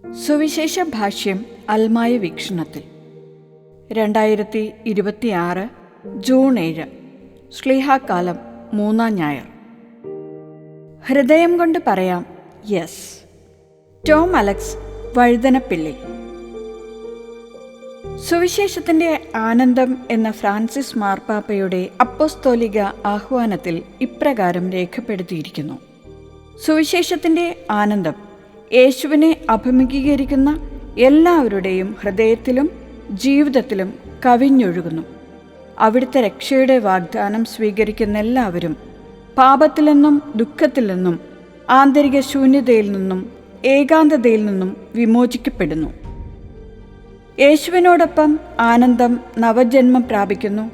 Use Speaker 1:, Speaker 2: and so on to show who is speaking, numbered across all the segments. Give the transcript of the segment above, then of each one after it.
Speaker 1: സുവിശേഷ ഭാഷ്യം അൽമായ വീക്ഷണത്തിൽ 2026 ജൂൺ 7 ശ്ലീഹാക്കാലം 3-ാം ഞായർ. ഹൃദയം കൊണ്ട് പറയാം യെസ്. Tom Alex, വഴുതനപ്പിള്ളി. സുവിശേഷത്തിന്റെ ആനന്ദം എന്ന ഫ്രാൻസിസ് മാർപ്പാപ്പയുടെ അപ്പോസ്തോലിക ആഹ്വാനത്തിൽ ഇപ്രകാരം രേഖപ്പെടുത്തിയിരിക്കുന്നു: സുവിശേഷത്തിന്റെ ആനന്ദം യേശുവിനെ അഭിമുഖീകരിക്കുന്ന എല്ലാവരുടെയും ഹൃദയത്തിലും ജീവിതത്തിലും കവിഞ്ഞൊഴുകുന്നു. അവിടുത്തെ രക്ഷയുടെ വാഗ്ദാനം സ്വീകരിക്കുന്ന എല്ലാവരും പാപത്തിൽ നിന്നും ദുഃഖത്തിൽ നിന്നും ആന്തരിക ശൂന്യതയിൽ നിന്നും ഏകാന്തതയിൽ നിന്നും വിമോചിക്കപ്പെടുന്നു. യേശുവിനോടൊപ്പം ആനന്ദം നവജന്മം പ്രാപിക്കുന്നു.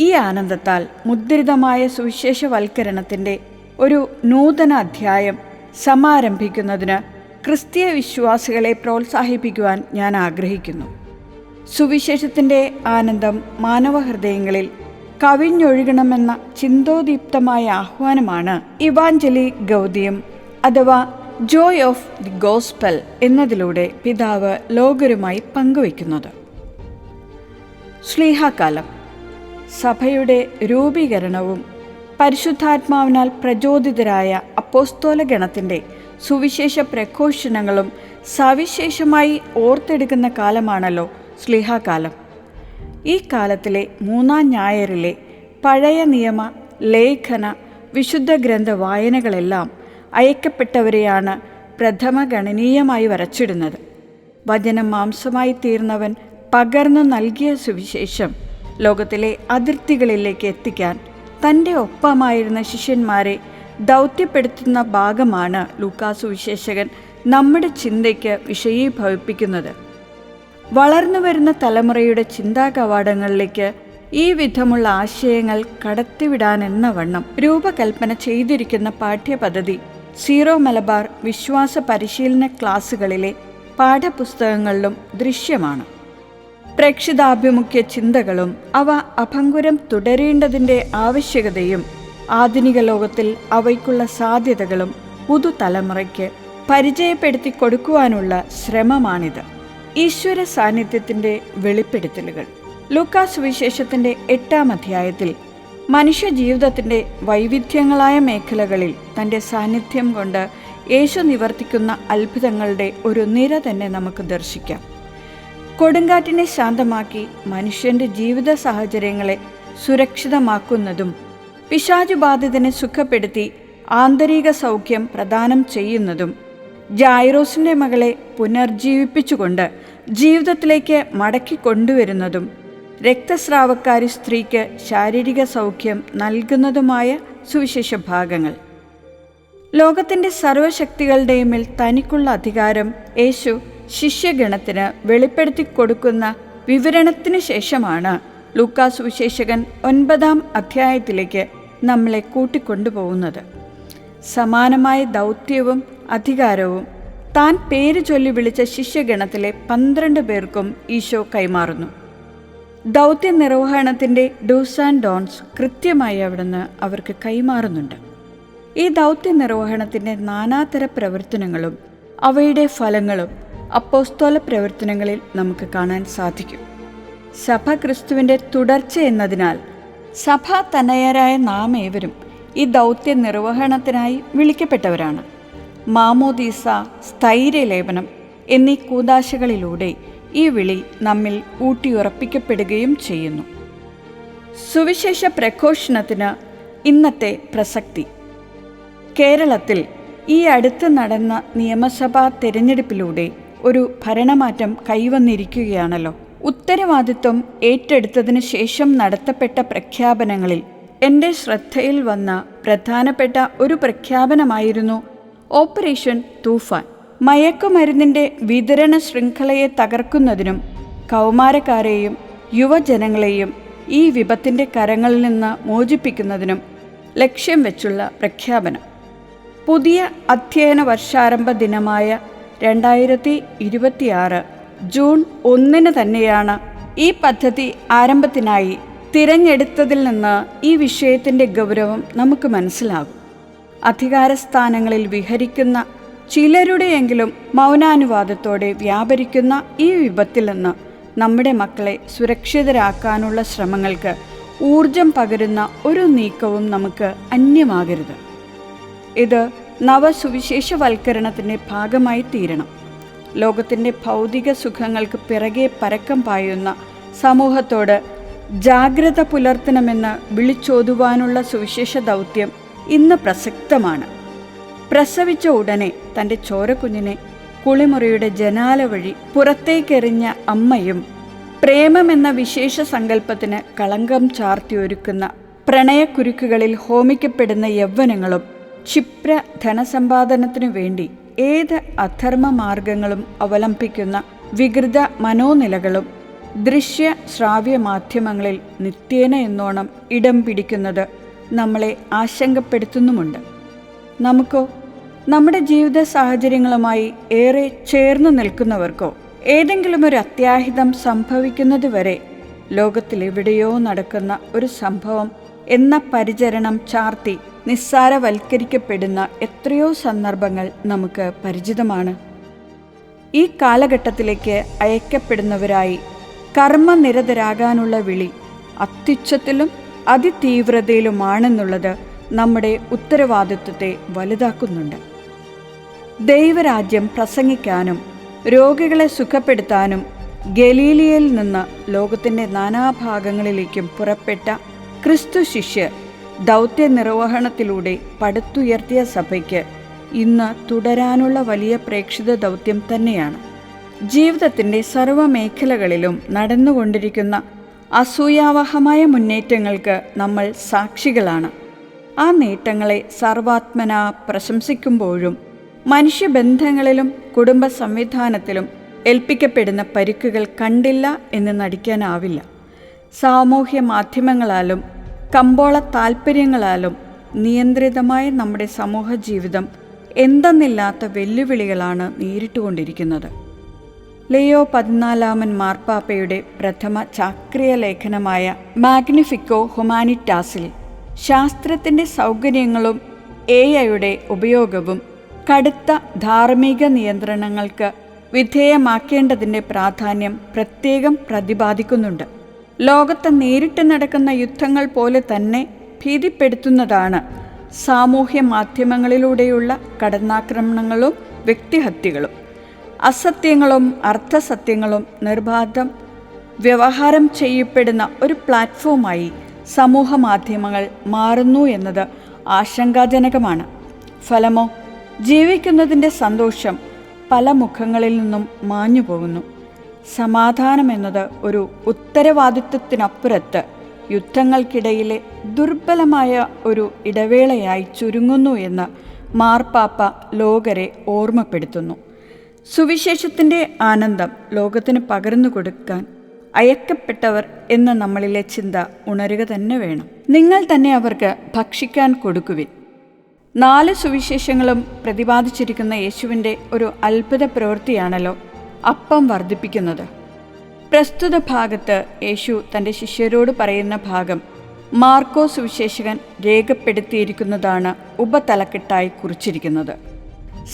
Speaker 1: ഈ ആനന്ദത്താൽ മുദ്രിതമായ സുവിശേഷവൽക്കരണത്തിൻ്റെ ഒരു നൂതന അധ്യായം സമാരംഭിക്കുന്നതിന് ക്രിസ്തീയ വിശ്വാസികളെ പ്രോത്സാഹിപ്പിക്കുവാൻ ഞാൻ ആഗ്രഹിക്കുന്നു. സുവിശേഷത്തിൻ്റെ ആനന്ദം മാനവഹൃദയങ്ങളിൽ കവിഞ്ഞൊഴുകണമെന്ന ചിന്തോദീപ്തമായ ആഹ്വാനമാണ് ഇവാഞ്ചലി ഗൗഡിയം അഥവാ ജോയ് ഓഫ് ദി ഗോസ്പൽ എന്നതിലൂടെ പിതാവ് ലോകരുമായി പങ്കുവയ്ക്കുന്നത്. ശ്ലീഹാക്കാലം സഭയുടെ രൂപീകരണവും പരിശുദ്ധാത്മാവിനാൽ പ്രചോദിതരായ അപ്പോസ്തോല ഗണത്തിൻ്റെ സുവിശേഷ പ്രഘോഷണങ്ങളും സവിശേഷമായി ഓർത്തെടുക്കുന്ന കാലമാണല്ലോ ശ്ലീഹാക്കാലം. ഈ കാലത്തിലെ 3-ാം ഞായറിലെ പഴയ നിയമ ലേഖന വിശുദ്ധ ഗ്രന്ഥ വായനകളെല്ലാം അയക്കപ്പെട്ടവരെയാണ് പ്രഥമഗണനീയമായി വരച്ചിടുന്നത്. വചനം മാംസമായി തീർന്നവൻ പകർന്നു നൽകിയ സുവിശേഷം ലോകത്തിലെ അതിർത്തികളിലേക്ക് എത്തിക്കാൻ തൻ്റെ ഒപ്പമായിരുന്ന ശിഷ്യന്മാരെ ദൗത്യപ്പെടുത്തുന്ന ഭാഗമാണ് ലൂക്കാസ് സുവിശേഷകൻ നമ്മുടെ ചിന്തയ്ക്ക് വിഷയീഭവിപ്പിക്കുന്നത്. വളർന്നു വരുന്ന തലമുറയുടെ ചിന്താ കവാടങ്ങളിലേക്ക് ഈ വിധമുള്ള ആശയങ്ങൾ കടത്തിവിടാനെന്ന വണ്ണം രൂപകൽപ്പന ചെയ്തിരിക്കുന്ന പാഠ്യപദ്ധതി സീറോ മലബാർ വിശ്വാസ പരിശീലന ക്ലാസുകളിലെ പാഠപുസ്തകങ്ങളിലും ദൃശ്യമാണ്. പ്രേക്ഷിതാഭിമുഖ്യ ചിന്തകളും അവ അഭംഗുരം തുടരേണ്ടതിൻ്റെ ആവശ്യകതയും ആധുനിക ലോകത്തിൽ അവയ്ക്കുള്ള സാധ്യതകളും പുതുതലമുറയ്ക്ക് പരിചയപ്പെടുത്തി കൊടുക്കുവാനുള്ള ശ്രമമാണിത്. ഈശ്വര സാന്നിധ്യത്തിൻ്റെ വെളിപ്പെടുത്തലുകൾ. ലൂക്കാസ് സുവിശേഷത്തിൻ്റെ 8-ാം അധ്യായത്തിൽ മനുഷ്യജീവിതത്തിൻ്റെ വൈവിധ്യങ്ങളായ മേഖലകളിൽ തൻ്റെ സാന്നിധ്യം കൊണ്ട് യേശു നിവർത്തിക്കുന്ന അത്ഭുതങ്ങളുടെ ഒരു നിര തന്നെ നമുക്ക് ദർശിക്കാം. കൊടുങ്കാറ്റിനെ ശാന്തമാക്കി മനുഷ്യൻ്റെ ജീവിത സാഹചര്യങ്ങളെ സുരക്ഷിതമാക്കുന്നതും പിശാചുബാധിതനെ സുഖപ്പെടുത്തി ആന്തരിക സൗഖ്യം പ്രദാനം ചെയ്യുന്നതും ജായിറോസിൻ്റെ മകളെ പുനർജീവിപ്പിച്ചുകൊണ്ട് ജീവിതത്തിലേക്ക് മടക്കിക്കൊണ്ടുവരുന്നതും രക്തസ്രാവക്കാരി സ്ത്രീക്ക് ശാരീരിക സൗഖ്യം നൽകുന്നതുമായ സുവിശേഷ ഭാഗങ്ങൾ. ലോകത്തിൻ്റെ സർവശക്തികളുടെയും മേൽ തനിക്കുള്ള അധികാരം യേശു ശിഷ്യഗണത്തിന് വെളിപ്പെടുത്തി കൊടുക്കുന്ന വിവരണത്തിന് ശേഷമാണ് ലൂക്കാസ് സുവിശേഷകൻ 9-ാം അധ്യായത്തിലേക്ക് നമ്മളെ കൂട്ടിക്കൊണ്ടുപോകുന്നത്. സമാനമായ ദൗത്യവും അധികാരവും താൻ പേര് ചൊല്ലി വിളിച്ച ശിഷ്യഗണത്തിലെ 12 പേർക്കും ഈശോ കൈമാറുന്നു. ദൗത്യ നിർവഹണത്തിൻ്റെ ഡൂസ് ആൻഡ് ഡോൺസ് കൃത്യമായി അവിടുന്ന് അവർക്ക് കൈമാറുന്നുണ്ട്. ഈ ദൗത്യ നിർവഹണത്തിൻ്റെ നാനാതര പ്രവർത്തനങ്ങളും അവയുടെ ഫലങ്ങളും അപ്പോസ്തോല പ്രവർത്തനങ്ങളിൽ നമുക്ക് കാണാൻ സാധിക്കും. സഭ ക്രിസ്തുവിൻ്റെ തുടർച്ച എന്നതിനാൽ സഭാ തനയരായ നാം ഏവരും ഈ ദൗത്യ നിർവഹണത്തിനായി വിളിക്കപ്പെട്ടവരാണ്. മാമോദീസ, സ്ഥൈര്യലേപനം എന്നീ കൂദാശകളിലൂടെ ഈ വിളി നമ്മിൽ ഊട്ടിയുറപ്പിക്കപ്പെടുകയും ചെയ്യുന്നു. സുവിശേഷ പ്രഘോഷണത്തിന് ഇന്നത്തെ പ്രസക്തി. കേരളത്തിൽ ഈ അടുത്ത് നടന്ന നിയമസഭാ തെരഞ്ഞെടുപ്പിലൂടെ ഒരു ഭരണമാറ്റം കൈവന്നിരിക്കുകയാണല്ലോ. ഉത്തരവാദിത്വം ഏറ്റെടുത്തതിന് ശേഷം നടത്തപ്പെട്ട പ്രഖ്യാപനങ്ങളിൽ എൻ്റെ ശ്രദ്ധയിൽ വന്ന പ്രധാനപ്പെട്ട ഒരു പ്രഖ്യാപനമായിരുന്നു ഓപ്പറേഷൻ തൂഫാൻ. മയക്കുമരുന്നിൻ്റെ വിതരണ ശൃംഖലയെ തകർക്കുന്നതിനും കൗമാരക്കാരെയും യുവജനങ്ങളെയും ഈ വിപത്തിൻ്റെ കരങ്ങളിൽ നിന്ന് മോചിപ്പിക്കുന്നതിനും ലക്ഷ്യം വെച്ചുള്ള പ്രഖ്യാപനം. പുതിയ അധ്യയന വർഷാരംഭ ദിനമായ 2026 ജൂൺ 1 തന്നെയാണ് ഈ പദ്ധതി ആരംഭത്തിനായി തിരഞ്ഞെടുത്തതിൽ നിന്ന് ഈ വിഷയത്തിൻ്റെ ഗൗരവം നമുക്ക് മനസ്സിലാകും. അധികാരസ്ഥാനങ്ങളിൽ വിഹരിക്കുന്ന ചിലരുടെയെങ്കിലും മൗനാനുവാദത്തോടെ വ്യാപരിക്കുന്ന ഈ വിപത്തിൽ നിന്ന് നമ്മുടെ മക്കളെ സുരക്ഷിതരാക്കാനുള്ള ശ്രമങ്ങൾക്ക് ഊർജം പകരുന്ന ഒരു നീക്കവും നമുക്ക് അന്യമാകരുത്. ഇത് നവസുവിശേഷവൽക്കരണത്തിൻ്റെ ഭാഗമായി തീരണം. ലോകത്തിൻ്റെ ഭൗതിക സുഖങ്ങൾക്ക് പിറകെ പരക്കം പായുന്ന സമൂഹത്തോട് ജാഗ്രത പുലർത്തണമെന്ന് വിളിച്ചോതുവാനുള്ള സുവിശേഷ ദൗത്യം ഇന്ന് പ്രസക്തമാണ്. പ്രസവിച്ച ഉടനെ തൻ്റെ ചോരക്കുഞ്ഞിനെ കുളിമുറിയുടെ ജനാല വഴി പുറത്തേക്കെറിഞ്ഞ അമ്മയും പ്രേമമെന്ന വിശേഷ സങ്കല്പത്തിന് കളങ്കം ചാർത്തിയൊരുക്കുന്ന പ്രണയക്കുരുക്കുകളിൽ ഹോമിക്കപ്പെടുന്ന യൗവനങ്ങളും ക്ഷിപ്ര ധനസമ്പാദനത്തിനു വേണ്ടി ഏത് അധർമ്മ മാർഗങ്ങളും അവലംബിക്കുന്ന വികൃത മനോനിലകളും ദൃശ്യ ശ്രാവ്യ മാധ്യമങ്ങളിൽ നിത്യേന എന്നോണം ഇടം പിടിക്കുന്നത് നമ്മളെ ആശങ്കപ്പെടുത്തുന്നുമുണ്ട്. നമുക്കോ നമ്മുടെ ജീവിത സാഹചര്യങ്ങളുമായി ഏറെ ചേർന്ന് നിൽക്കുന്നവർക്കോ ഏതെങ്കിലും ഒരു അത്യാഹിതം സംഭവിക്കുന്നതുവരെ ലോകത്തിലെവിടെയോ നടക്കുന്ന ഒരു സംഭവം എന്ന പരിചരണം ചാർത്തി നിസ്സാരവൽക്കരിക്കപ്പെടുന്ന എത്രയോ സന്ദർഭങ്ങൾ നമുക്ക് പരിചിതമാണ്. ഈ കാലഘട്ടത്തിലേക്ക് അയക്കപ്പെടുന്നവരായി കർമ്മനിരതരാകാനുള്ള വിളി അത്യുച്ചത്തിലും അതിതീവ്രതയിലുമാണെന്നുള്ളത് നമ്മുടെ ഉത്തരവാദിത്വത്തെ വലുതാക്കുന്നുണ്ട്. ദൈവരാജ്യം പ്രസംഗിക്കാനും രോഗികളെ സുഖപ്പെടുത്താനും ഗലീലിയയിൽ നിന്ന് ലോകത്തിൻ്റെ നാനാഭാഗങ്ങളിലേക്കും പുറപ്പെട്ട ക്രിസ്തു ശിഷ്യർ ദൗത്യ നിർവഹണത്തിലൂടെ പടുത്തുയർത്തിയ സഭയ്ക്ക് ഇന്ന് തുടരാനുള്ള വലിയ പ്രേക്ഷിത ദൗത്യം തന്നെയാണ്. ജീവിതത്തിൻ്റെ സർവ്വമേഖലകളിലും നടന്നുകൊണ്ടിരിക്കുന്ന അസൂയാവഹമായ മുന്നേറ്റങ്ങൾക്ക് നമ്മൾ സാക്ഷികളാണ്. ആ നേട്ടങ്ങളെ സർവാത്മനാ പ്രശംസിക്കുമ്പോഴും മനുഷ്യബന്ധങ്ങളിലും കുടുംബ സംവിധാനത്തിലും ഏൽപ്പിക്കപ്പെടുന്ന പരിക്കുകൾ കണ്ടില്ല എന്ന് നടിക്കാനാവില്ല. സാമൂഹ്യ മാധ്യമങ്ങളാലും കമ്പോള താൽപ്പര്യങ്ങളാലും നിയന്ത്രിതമായ നമ്മുടെ സമൂഹ ജീവിതം എന്തെന്നില്ലാത്ത വെല്ലുവിളികളാണ് നേരിട്ടുകൊണ്ടിരിക്കുന്നത്. ലിയോ 14 മാർപ്പാപ്പയുടെ പ്രഥമ ചാക്രിക ലേഖനമായ മാഗ്നിഫിക്കോ ഹ്യൂമാനിറ്റാസിൽ ശാസ്ത്രത്തിൻ്റെ സൗകര്യങ്ങളും AI-യുടെ ഉപയോഗവും കടുത്ത ധാർമ്മിക നിയന്ത്രണങ്ങൾക്ക് വിധേയമാക്കേണ്ടതിൻ്റെ പ്രാധാന്യം പ്രത്യേകം പ്രതിപാദിക്കുന്നുണ്ട്. ലോകത്ത് നേരിട്ട് നടക്കുന്ന യുദ്ധങ്ങൾ പോലെ തന്നെ ഭീതിപ്പെടുത്തുന്നതാണ് സാമൂഹ്യ മാധ്യമങ്ങളിലൂടെയുള്ള കടന്നാക്രമണങ്ങളും വ്യക്തിഹത്യകളും. അസത്യങ്ങളും അർത്ഥസത്യങ്ങളും നിർബാധം വ്യവഹാരം ചെയ്യപ്പെടുന്ന ഒരു പ്ലാറ്റ്ഫോമായി സമൂഹ മാധ്യമങ്ങൾ മാറുന്നു എന്നത് ആശങ്കാജനകമാണ്. ഫലമോ ജീവിക്കുന്നതിൻ്റെ സന്തോഷം പല മുഖങ്ങളിൽ നിന്നും മാഞ്ഞു പോകുന്നു. സമാധാനമെന്നത് ഒരു ഉത്തരവാദിത്വത്തിനപ്പുറത്ത് യുദ്ധങ്ങൾക്കിടയിലെ ദുർബലമായ ഒരു ഇടവേളയായി ചുരുങ്ങുന്നു എന്ന് മാർപ്പാപ്പ ലോകരെ ഓർമ്മപ്പെടുത്തുന്നു. സുവിശേഷത്തിൻ്റെ ആനന്ദം ലോകത്തിന് പകർന്നു കൊടുക്കാൻ അയക്കപ്പെട്ടവർ എന്ന നമ്മളിലെ ചിന്ത ഉണരുക തന്നെ വേണം. നിങ്ങൾ തന്നെ അവർക്ക് ഭക്ഷിക്കാൻ കൊടുക്കുവിൻ. 4 സുവിശേഷങ്ങളും പ്രതിപാദിച്ചിരിക്കുന്ന യേശുവിൻ്റെ ഒരു അത്ഭുത പ്രവൃത്തിയാണല്ലോ അപ്പം വർദ്ധിപ്പിക്കുന്നത്. പ്രസ്തുത ഭാഗത്ത് യേശു തൻ്റെ ശിഷ്യരോട് പറയുന്ന ഭാഗം മാർക്കോസ് സുവിശേഷകൻ രേഖപ്പെടുത്തിയിരിക്കുന്നതാണ് ഉപതലക്കെട്ടായി കുറിച്ചിരിക്കുന്നത്.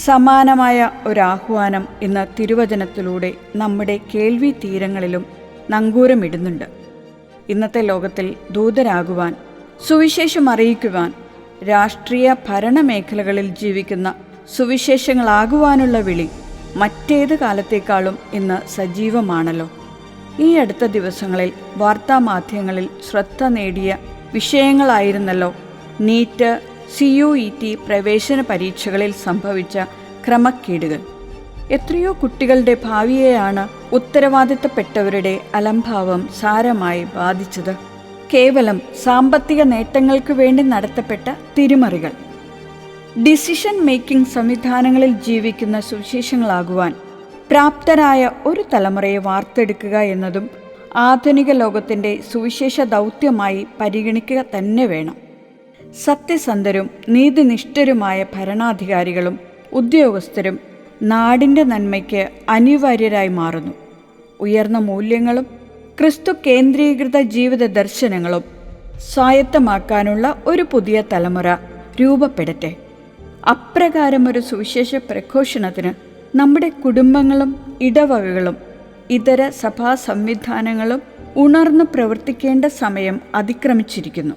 Speaker 1: സമാനമായ ഒരാഹ്വാനം ഇന്ന് തിരുവചനത്തിലൂടെ നമ്മുടെ കേൾവി തീരങ്ങളിലും നങ്കൂരമിടുന്നുണ്ട്. ഇന്നത്തെ ലോകത്തിൽ ദൂതരാകുവാൻ, സുവിശേഷം അറിയിക്കുവാൻ, രാഷ്ട്രീയ ഭരണമേഖലകളിൽ ജീവിക്കുന്ന സുവിശേഷങ്ങളാകുവാനുള്ള വിളി മറ്റേത് കാലത്തേക്കാളും ഇന്ന് സജീവമാണല്ലോ. ഈ അടുത്ത ദിവസങ്ങളിൽ വാർത്താമാധ്യമങ്ങളിൽ ശ്രദ്ധ നേടിയ വിഷയങ്ങളായിരുന്നല്ലോ നീറ്റ്, CUET പ്രവേശന പരീക്ഷകളിൽ സംഭവിച്ച ക്രമക്കേടുകൾ. എത്രയോ കുട്ടികളുടെ ഭാവിയെയാണ് ഉത്തരവാദിത്തപ്പെട്ടവരുടെ അലംഭാവം സാരമായി ബാധിച്ചത്. കേവലം സാമ്പത്തിക നേട്ടങ്ങൾക്ക് വേണ്ടി നടത്തപ്പെട്ട തിരിമറികൾ. ഡിസിഷൻ മേക്കിംഗ് സംവിധാനങ്ങളിൽ ജീവിക്കുന്ന സുവിശേഷങ്ങളാകുവാൻ പ്രാപ്തരായ ഒരു തലമുറയെ വാർത്തെടുക്കുക എന്നതും ആധുനിക ലോകത്തിൻ്റെ സുവിശേഷ ദൗത്യമായി പരിഗണിക്കുക തന്നെ വേണം. സത്യസന്ധരും നീതിനിഷ്ഠരുമായ ഭരണാധികാരികളും ഉദ്യോഗസ്ഥരും നാടിൻ്റെ നന്മയ്ക്ക് അനിവാര്യരായി മാറുന്നു. ഉയർന്ന മൂല്യങ്ങളും ക്രിസ്തു കേന്ദ്രീകൃത ജീവിത ദർശനങ്ങളും സ്വായത്തമാക്കാനുള്ള ഒരു പുതിയ തലമുറ രൂപപ്പെടട്ടെ. അപ്രകാരമൊരു സുവിശേഷ പ്രഘോഷണത്തിന് നമ്മുടെ കുടുംബങ്ങളും ഇടവകകളും ഇതര സഭാ സംവിധാനങ്ങളും ഉണർന്നു പ്രവർത്തിക്കേണ്ട സമയം അതിക്രമിച്ചിരിക്കുന്നു.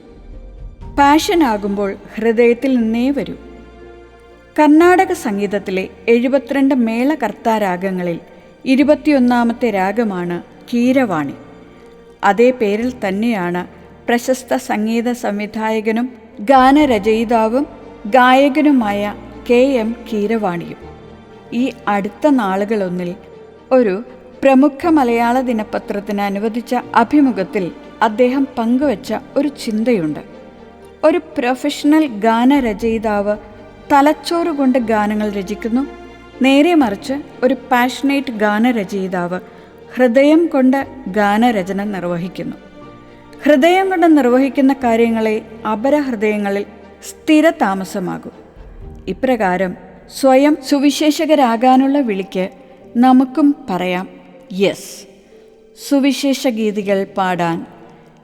Speaker 1: പാഷനാകുമ്പോൾ ഹൃദയത്തിൽ നിന്നേ വരൂ. കർണാടക സംഗീതത്തിലെ 72 മേളകർത്താരാഗങ്ങളിൽ 21ാമത്തെ രാഗമാണ് കീരവാണി. അതേ പേരിൽ തന്നെയാണ് പ്രശസ്ത സംഗീത സംവിധായകനും ഗാനരചയിതാവും ഗായകനുമായ KM കീരവാണിയും. ഈ അടുത്ത നാളുകളൊന്നിൽ ഒരു പ്രമുഖ മലയാള ദിനപത്രത്തിന് അനുവദിച്ച അഭിമുഖത്തിൽ അദ്ദേഹം പങ്കുവച്ച ഒരു ചിന്തയുണ്ട്. ഒരു പ്രൊഫഷണൽ ഗാനരചയിതാവ് തലച്ചോറ് കൊണ്ട് ഗാനങ്ങൾ രചിക്കുന്നു, നേരെ മറിച്ച് ഒരു പാഷനേറ്റ് ഗാനരചയിതാവ് ഹൃദയം കൊണ്ട് ഗാനരചന നിർവഹിക്കുന്നു. ഹൃദയം കൊണ്ട് നിർവഹിക്കുന്ന കാര്യങ്ങളെ അപരഹൃദയങ്ങളിൽ സ്ഥിരതാമസമാകും. ഇപ്രകാരം സ്വയം സുവിശേഷകരാകാനുള്ള വിളിക്ക് നമുക്കും പറയാം യെസ്. സുവിശേഷ ഗീതികൾ പാടാൻ,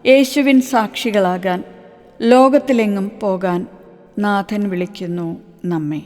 Speaker 1: യേശുവിൻ സാക്ഷികളാകാൻ, ലോകത്തിലെങ്ങും പോകാൻ നാഥൻ വിളിക്കുന്നു നമ്മെ.